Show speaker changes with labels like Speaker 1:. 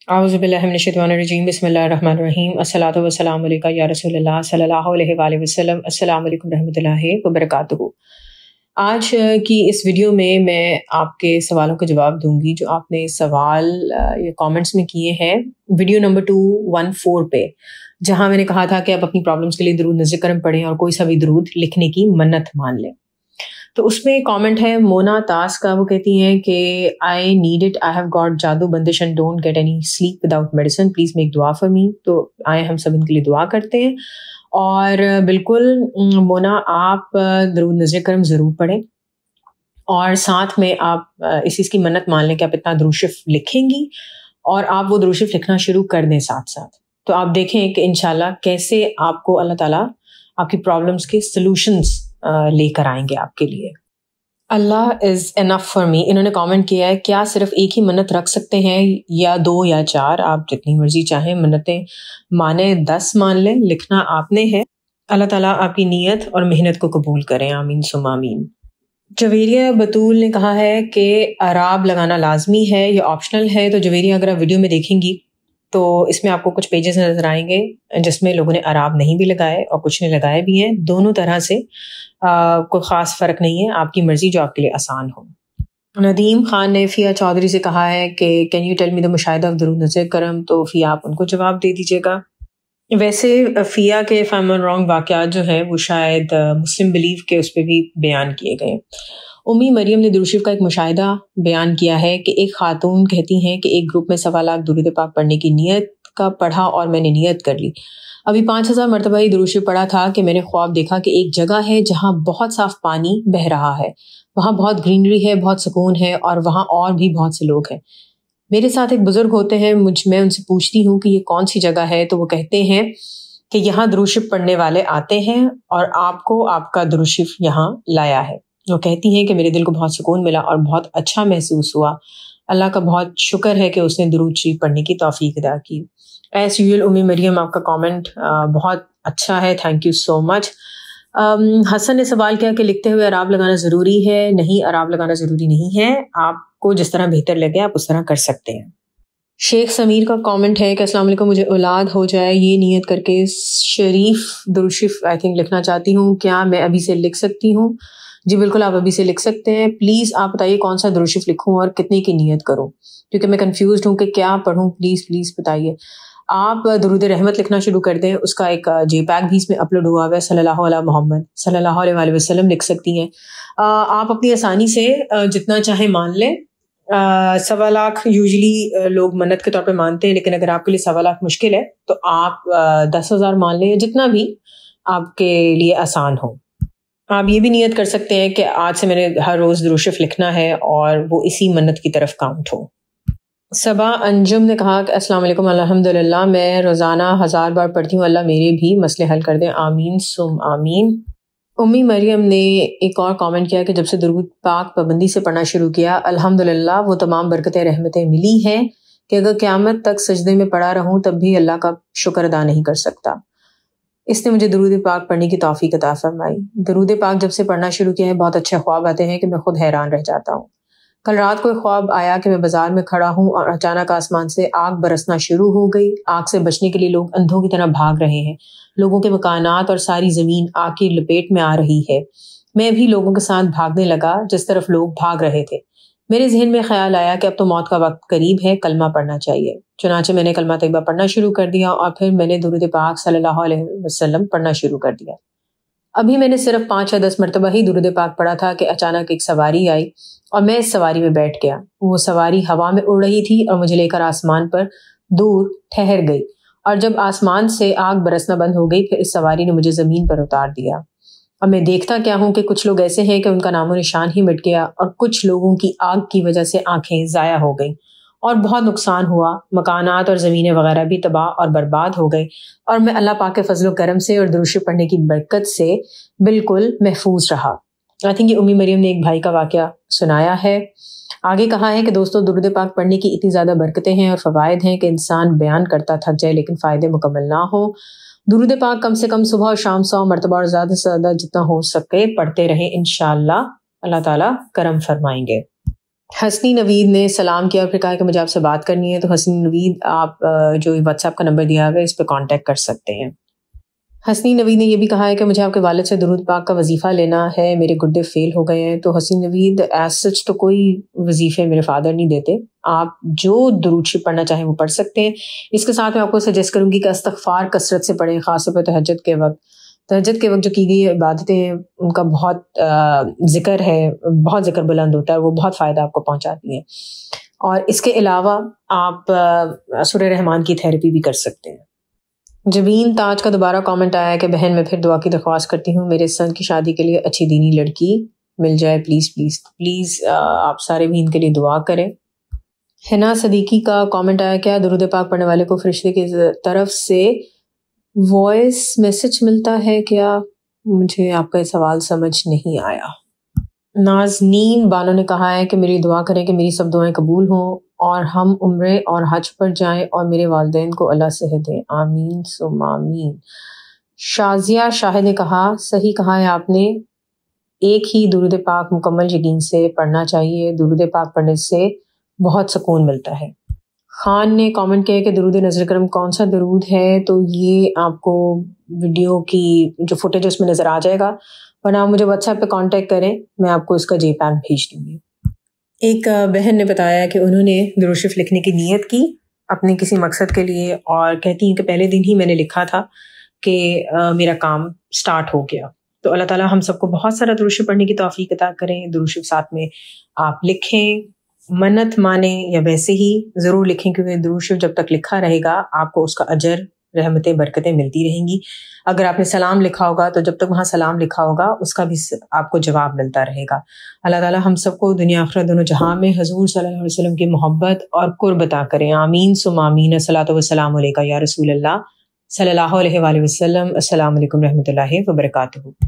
Speaker 1: अऊज़ु बिल्लाहि मिनश्शैतानिर्रजीम बिस्मिल्लाहिर्रहमानिर्रहीम अस्सलातु वस्सलामु अलैका या रसूलल्लाह सल्लल्लाहु अलैहि वसल्लम। अस्सलामु अलैकुम रहमतुल्लाहि व बरकातुहू। आज की इस वीडियो में मैं आपके सवालों के जवाब दूंगी जो आपने सवाल या कमेंट्स में किए हैं वीडियो नंबर 214 पे, जहां मैंने कहा था कि आप अपनी प्रॉब्लम्स के लिए दुरूद नज़्र करम पढ़ें और कोई सा भी दुरूद लिखने की मन्नत मान लें। तो उसमें कमेंट है मोना तास का, वो कहती हैं कि I need it, I have got जादू बंदिश and don't get any sleep without medicine, please make दुआ फॉर मी। तो आए हम सब इनके लिए दुआ करते हैं। और बिल्कुल मोना, आप दुरूद नज़्र करम ज़रूर पढ़ें और साथ में आप इस चीज़ की मन्नत मान लें कि आप इतना दुरूद शरीफ लिखेंगी और आप वो दुरूद शरीफ लिखना शुरू कर दें साथ साथ। तो आप देखें कि इंशाल्लाह कैसे आपको अल्लाह ताला आपकी प्रॉब्लम्स के सलूशंस लेकर आएंगे आपके लिए। अल्लाह इज़ एनफ फॉर मी, इन्होंने कमेंट किया है, क्या सिर्फ एक ही मन्नत रख सकते हैं या 2 या 4? आप जितनी मर्जी चाहें मन्नतें माने, 10 मान लें, लिखना आपने है। अल्लाह ताला आपकी नीयत और मेहनत को कबूल करें, आमीन सुम आमीन। जवेरिया बतूल ने कहा है कि अराब लगाना लाजमी है या ऑप्शनल है। तो जवेरिया, अगर आप वीडियो में देखेंगी तो इसमें आपको कुछ पेजेस नजर आएंगे जिसमें लोगों ने अराब नहीं भी लगाए और कुछ ने लगाए भी हैं। दोनों तरह से कोई ख़ास फ़र्क नहीं है, आपकी मर्ज़ी जो आपके लिए आसान हो। नदीम खान ने फ़िया चौधरी से कहा है कि can you tell me the मुशाहिदा ऑफ दुरूद नज़्र करम। तो फ़िया, आप उनको जवाब दे दीजिएगा। वैसे फ़िया के if I am not wrong वाक़यात जो हैं वो शायद मुस्लिम बिलीव के उस पर भी बयान किए गए। उम्मी मरियम ने दुरूद शरीफ का एक मुशाहिदा बयान किया है कि एक खातून कहती हैं कि एक ग्रुप में 1.25 लाख दुरूद पाक पढ़ने की नीयत का पढ़ा और मैंने नीयत कर ली। अभी 5000 मरतबा ही दुरूद शरीफ पढ़ा था कि मैंने ख्वाब देखा कि एक जगह है जहाँ बहुत साफ पानी बह रहा है, वहाँ बहुत ग्रीनरी है, बहुत सुकून है और वहाँ और भी बहुत से लोग हैं। मेरे साथ एक बुजुर्ग होते हैं, मैं उनसे पूछती हूँ कि ये कौन सी जगह है। तो वो कहते हैं कि यहाँ दुरूद शरीफ पढ़ने वाले आते हैं और आपको आपका दुरूद शरीफ यहाँ लाया है। वो कहती हैं कि मेरे दिल को बहुत सुकून मिला और बहुत अच्छा महसूस हुआ। अल्लाह का बहुत शुक्र है कि उसने दुरूद शरीफ पढ़ने की तौफीक अता की। एज यूजुअल उम्मी मरियम, आपका कमेंट बहुत अच्छा है, thank you so much. Hasan ने सवाल किया कि लिखते हुए अराब लगाना ज़रूरी है। नहीं, अराब लगाना ज़रूरी नहीं है, आपको जिस तरह बेहतर लगे आप उस तरह कर सकते हैं। शेख समीर का कमेंट है कि अस्सलाम वालेकुम, मुझे औलाद हो जाए ये नियत करके शरीफ दुरूद शरीफ आई थिंक लिखना चाहती हूँ, क्या मैं अभी से लिख सकती हूँ? जी बिल्कुल, आप अभी से लिख सकते हैं। प्लीज़ आप बताइए कौन सा दुरूद शरीफ लिखूँ और कितने की नियत करूँ, क्योंकि मैं कंफ्यूज्ड हूँ कि क्या पढ़ूँ। प्लीज़ बताइए। आप दुरूद रहमत लिखना शुरू कर दें, उसका एक जेपैक भी इसमें अपलोड हुआ हुआ है, सल्लल्लाहु अला मोहम्मद सल्लल्लाहु अलैहि वसल्लम लिख सकती हैं। आप अपनी आसानी से जितना चाहे मान लें। 1.25 लाख यूजुअली लोग मन्नत के तौर पे मानते हैं, लेकिन अगर आपके लिए 1.25 लाख मुश्किल है तो आप 10,000 मान लें, जितना भी आपके लिए आसान हो। आप ये भी नियत कर सकते हैं कि आज से मैंने हर रोज़ दुरूद शरीफ लिखना है और वो इसी मन्नत की तरफ काउंट हो। सबा अंजुम ने कहा कि अस्सलाम वालेकुम, अल्हम्दुलिल्लाह मैं रोज़ाना 1000 बार पढ़ती हूँ, अल्लाह मेरे भी मसले हल कर दें, आमीन सुम आमीन। उम्मी मरियम ने एक और कमेंट किया कि जब से दुरूद पाक पाबंदी से पढ़ना शुरू किया, अल्हम्दुलिल्लाह वो तमाम बरकतें रहमतें मिली हैं कि अगर क़यामत तक सजदे में पड़ा रहूँ तब भी अल्लाह का शुक्र अदा नहीं कर सकता। इसने मुझे दुरूद पाक पढ़ने की तौफीक अता फरमाई। दुरूद पाक जब से पढ़ना शुरू किया है, बहुत अच्छे ख्वाब आते हैं कि मैं खुद हैरान रह जाता हूँ। कल रात को एक ख्वाब आया कि मैं बाजार में खड़ा हूँ और अचानक आसमान से आग बरसना शुरू हो गई। आग से बचने के लिए लोग अंधों की तरह भाग रहे हैं। लोगों के मकानात और सारी ज़मीन आग की लपेट में आ रही है। मैं भी लोगों के साथ भागने लगा जिस तरफ लोग भाग रहे थे। मेरे जहन में ख्याल आया कि अब तो मौत का वक्त करीब है, कलमा पढ़ना चाहिए। चुनांचे मैंने कलमा तैयबा पढ़ना शुरू कर दिया और फिर मैंने दुरूद पाक सल्लल्लाहु अलैहि वसल्लम पढ़ना शुरू कर दिया। अभी मैंने सिर्फ 5 या 10 मरतबा ही दुरूद पाक पढ़ा था कि अचानक एक सवारी आई और मैं इस सवारी में बैठ गया। वो सवारी हवा में उड़ रही थी और मुझे लेकर आसमान पर दूर ठहर गई, और जब आसमान से आग बरसना बंद हो गई फिर इस सवारी ने मुझे ज़मीन पर उतार दिया। अब मैं देखता क्या हूँ कि कुछ लोग ऐसे हैं कि उनका नामो निशान ही मिट गया और कुछ लोगों की आग की वजह से आंखें ज़ाया हो गई और बहुत नुकसान हुआ। मकानात और ज़मीनें वगैरह भी तबाह और बर्बाद हो गए और मैं अल्लाह पाक के फजल करम से और दुरूद शरीफ पढ़ने की बरकत से बिल्कुल महफूज रहा। आई थिंक ये उम्मी मरियम ने एक भाई का वाक़या सुनाया है। आगे कहा है कि दोस्तों, दुरूद पाक पढ़ने की इतनी ज़्यादा बरकतें हैं और फ़वाइद हैं कि इंसान बयान करता थक जाए लेकिन फ़ायदे मुकम्मल ना हो। दुरूद पाक कम से कम सुबह और शाम 100 मरतबा और ज़्यादा से ज़्यादा जितना हो सके पढ़ते रहें, इंशाअल्लाह अल्लाह ताला करम फरमाएंगे। حسنی نوید نے سلام کیا اور پھر کہا کہ مجھے آپ سے بات کرنی ہے. تو حسنی نوید آپ جو واٹس ایپ کا نمبر دیا ہوا ہے اس پہ کانٹیکٹ کر سکتے ہیں. حسنی نوید نے یہ بھی کہا ہے کہ مجھے آپ کے والد سے درود پاک کا وظیفہ لینا ہے, میرے گڈے فیل ہو گئے ہیں. تو حسنی نوید ایز سچ تو کوئی وظیفے میرے فادر نہیں دیتے, آپ جو درود شریف پڑھنا چاہیں وہ پڑھ سکتے ہیں. اس کے ساتھ میں آپ کو سجیسٹ کروں گی کہ استغفار کثرت سے پڑھیں, خاص طور پہ تہجد کے وقت. تہجد کے وقت جو کی گئی عبادتیں ہیں ان کا بہت ذکر ہے, بہت ذکر بلند ہوتا ہے, وہ بہت فائدہ آپ کو پہنچاتی ہیں. اور اس کے علاوہ آپ سورہ رحمان کی تھیراپی بھی کر سکتے ہیں. جبین تاج کا دوبارہ کامنٹ آیا ہے کہ بہن میں پھر دعا کی درخواست کرتی ہوں, میرے سن کی شادی کے لیے اچھی دینی لڑکی مل جائے پلیز پلیز پلیز. آپ سارے بھی ان کے لیے دعا کریں. حنا صدیقی کا کامنٹ آیا کیا درود پاک پڑھنے والے کو فرشتے کی طرف سے وائس میسج ملتا ہے کیا؟ مجھے آپ کا یہ سوال سمجھ نہیں آیا. نازنین بانو نے کہا ہے کہ میری دعا کریں کہ میری سب دعائیں قبول ہوں اور ہم عمرے اور حج پر جائیں اور میرے والدین کو اللہ صحت دیں, آمین ثم آمین. شازیہ شاہد نے کہا صحیح کہا ہے آپ نے, ایک ہی درود پاک مکمل یقین سے پڑھنا چاہیے, درود پاک پڑھنے سے بہت سکون ملتا ہے. خان نے کامنٹ کیا کہ درود نظر کرم کون سا درود ہے؟ تو یہ آپ کو ویڈیو کی جو فوٹیج اس میں نظر آ جائے گا, ورنہ آپ مجھے واٹس ایپ پہ کانٹیکٹ کریں, میں آپ کو اس کا جے پیک بھیج دوں گی. ایک بہن نے بتایا کہ انہوں نے درود شریف لکھنے کی نیت کی اپنے کسی مقصد کے لیے, اور کہتی ہیں کہ پہلے دن ہی میں نے لکھا تھا کہ میرا کام سٹارٹ ہو گیا. تو اللہ تعالیٰ ہم سب کو بہت سارا درود شریف پڑھنے کی توفیق عطا کریں. درود شریف ساتھ میں آپ لکھیں, منت مانیں یا ویسے ہی ضرور لکھیں, کیونکہ درود شریف جب تک لکھا رہے گا آپ کو اس کا اجر, رحمتیں, برکتیں ملتی رہیں گی. اگر آپ نے سلام لکھا ہوگا تو جب تک وہاں سلام لکھا ہوگا اس کا بھی آپ کو جواب ملتا رہے گا. اللہ تعالیٰ ہم سب کو دنیا آخرت دونوں جہاں میں حضور صلی اللہ علیہ وسلم کی محبت اور قرب عطا کریں, آمین ثم آمین. الصلاۃ والسلام علیکہ یا رسول اللہ صلی اللہ علیہ وآلہ وسلم. السلام علیکم رحمۃ اللہ وبرکاتہ.